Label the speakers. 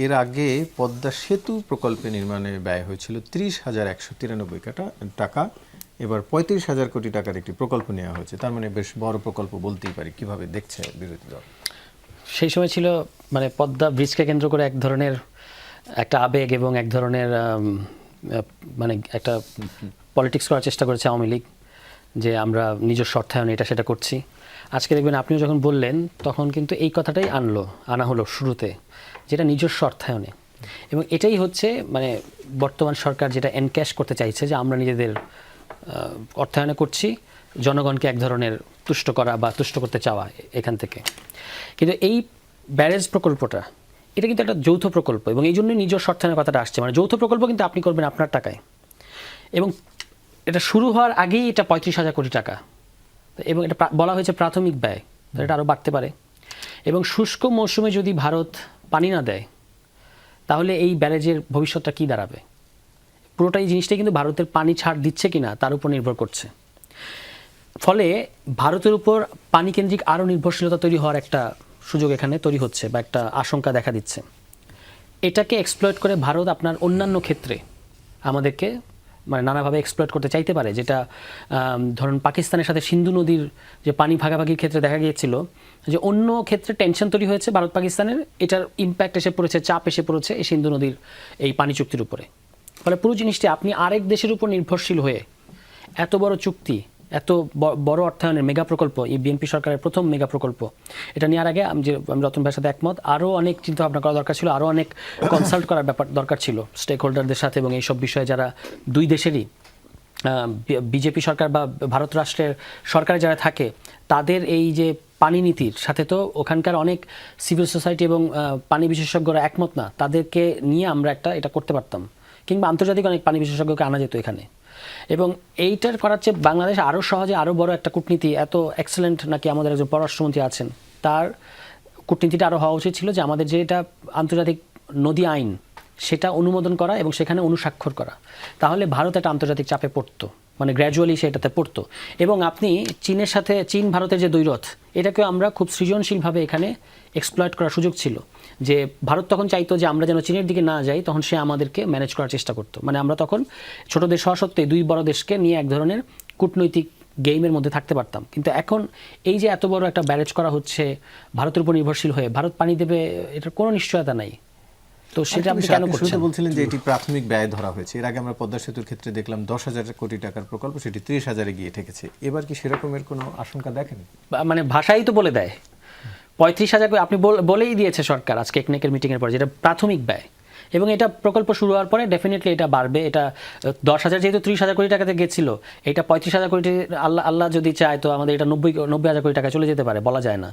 Speaker 1: এর আগে পদ্মা সেতু প্রকল্পে নির্মাণে ব্যয় হয়েছিল ৩০,১৯৩ টাকা। এবার ৩৫,০০০ কোটি টাকার একটি প্রকল্প নেওয়া হয়েছে। তার মানে বেশ বড় প্রকল্প বলতেই পারি। কিভাবে দেখছে বিরোধী দল?
Speaker 2: সেই সময় ছিল মানে পদ্মা ব্রিজকে কেন্দ্র করে এক ধরনের একটা আবেগ এবং এক ধরনের মানে একটা পলিটিক্স করার চেষ্টা করেছে আওয়ামী লীগ, যে আমরা নিজস্ব অর্থায়নে এটা সেটা করছি। আজকে দেখবেন আপনিও যখন বললেন তখন কিন্তু এই কথাটাই আনা হলো শুরুতে, যেটা নিজস্ব অর্থায়নে। এবং এটাই হচ্ছে মানে বর্তমান সরকার যেটা এনক্যাশ করতে চাইছে, যে আমরা নিজেদের অর্থায়নে করছি, জনগণকে এক ধরনের তুষ্ট করা বা তুষ্ট করতে চাওয়া এখান থেকে। কিন্তু এই ব্যারেজ প্রকল্পটা এটা কিন্তু একটা যৌথ প্রকল্প, এবং এই জন্যই নিজস্ব অর্থায়নের কথাটা আসছে। মানে যৌথ প্রকল্প কিন্তু আপনি করবেন আপনার টাকায়, এবং এটা শুরু হওয়ার আগেই এটা ৩৫,০০০ কোটি টাকা, এবং এটা বলা হয়েছে প্রাথমিক ব্যয়, এটা আরও বাড়তে পারে। এবং শুষ্ক মৌসুমে যদি ভারত পানি না দেয় তাহলে এই ব্যারেজের ভবিষ্যৎটা কী দাঁড়াবে? পুরোটাই জিনিসটাই কিন্তু ভারতের পানি ছাড় দিচ্ছে কিনা তার উপর নির্ভর করছে। ফলে ভারতের উপর পানি কেন্দ্রিক আরও নির্ভরশীলতা তৈরি হওয়ার একটা সুযোগ এখানে তৈরি হচ্ছে, বা একটা আশঙ্কা দেখা দিচ্ছে। এটাকে এক্সপ্লয়েট করে ভারত আপনার অন্যান্য ক্ষেত্রে আমাদেরকে মানে নানাভাবে এক্সপ্লয়েট করতে চাইতে পারে, যেটা ধরুন পাকিস্তানের সাথে সিন্ধু নদীর যে পানি ভাগাভাগির ক্ষেত্রে দেখা গিয়েছিল, যে অন্য ক্ষেত্রে টেনশন তৈরি হয়েছে ভারত পাকিস্তানের, এটার ইম্প্যাক্ট এসে পড়েছে, চাপ এসে পড়েছে এই সিন্ধু নদীর এই পানি চুক্তির উপরে। ফলে পুরো জিনিসটি আপনি আরেক দেশের উপর নির্ভরশীল হয়ে এত বড় চুক্তি, এত বড় অর্থায়নের মেগা প্রকল্প, এই বিএনপি সরকারের প্রথম মেগা প্রকল্প, এটা নেওয়ার আগে আমি রতন ভাইয়ের সাথে একমত, আরও অনেক চিন্তা ভাবনা করা দরকার ছিল, আরও অনেক কনসাল্ট করার ব্যাপার দরকার ছিল স্টেক হোল্ডারদের সাথে, এবং এইসব বিষয়ে যারা দুই দেশেরই বিজেপি সরকার বা ভারত রাষ্ট্রের সরকারে যারা থাকে তাদের এই যে পানি নীতির সাথে তো ওখানকার অনেক সিভিল সোসাইটি এবং পানি বিশেষজ্ঞরা একমত না, তাদেরকে নিয়ে আমরা এটা করতে পারতাম, কিংবা আন্তর্জাতিক অনেক পানি বিশেষজ্ঞকে আনা যেত এখানে। এবং এইটার করার চেয়ে বাংলাদেশ আরও সহজে আরও বড় একটা কূটনীতি, এত এক্সেলেন্ট নাকি আমাদের একজন পররাষ্ট্রমন্ত্রী আছেন, তার কূটনীতিটা আরও হওয়া উচিত ছিল যে আমাদের যেটা আন্তর্জাতিক নদী আইন সেটা অনুমোদন করা এবং সেখানে অনুস্বাক্ষর করা। তাহলে ভারত একটা আন্তর্জাতিক চাপে পড়তো, মানে গ্র্যাজুয়ালি সেটাতে পড়তো। এবং আপনি চীনের সাথে চীন ভারতের যে দ্বৈরথ, এটাকেও আমরা খুব সৃজনশীলভাবে এখানে এক্সপ্লয়েট করার সুযোগ ছিল, যে ভারত তখন চাইতো যে আমরা যেন চীনের দিকে না যাই, তখন সে আমাদেরকে ম্যানেজ করার চেষ্টা করতো। মানে আমরা তখন ছোটো দেশ হওয়া সত্ত্বে দুই বড় দেশকে নিয়ে এক ধরনের কূটনৈতিক গেমের মধ্যে থাকতে পারতাম। কিন্তু এখন এই যে এত বড় একটা ব্যারেজ করা হচ্ছে ভারতের উপর নির্ভরশীল হয়ে, ভারত পানি দেবে এটার কোনো নিশ্চয়তা নাই। তো সেটা আপনি কেন করছেন?
Speaker 1: বলছিলেন যে এটি প্রাথমিক ব্যয় ধরা হয়েছে। এর আগে আমরা পদ্মা সেতুর ক্ষেত্রে দেখলাম ১০,০০০ কোটি টাকার প্রকল্প, সেটি ৩০,০০০-এ গিয়ে ঠেকেছে। এবার কি সেরকমের কোনো আশঙ্কা দেখেন?
Speaker 2: মানে ভাষাই তো বলে দেয় ৩৫,০০০, আপনি বলেই দিয়েছে সরকার আজকে একনেকের মিটিংয়ের পরে, যেটা প্রাথমিক ব্যয়। এবং এটা প্রকল্প শুরু হওয়ার পরে ডেফিনেটলি এটা বাড়বে। এটা ১০,০০০ যেহেতু ৩০,০০০ কোটি টাকাতে গেছিল, এটা ৩৫,০০০ কোটি, আল্লাহ যদি চায় তো আমাদের এটা ৯০,০০০ কোটি টাকা চলে যেতে পারে, বলা যায় না।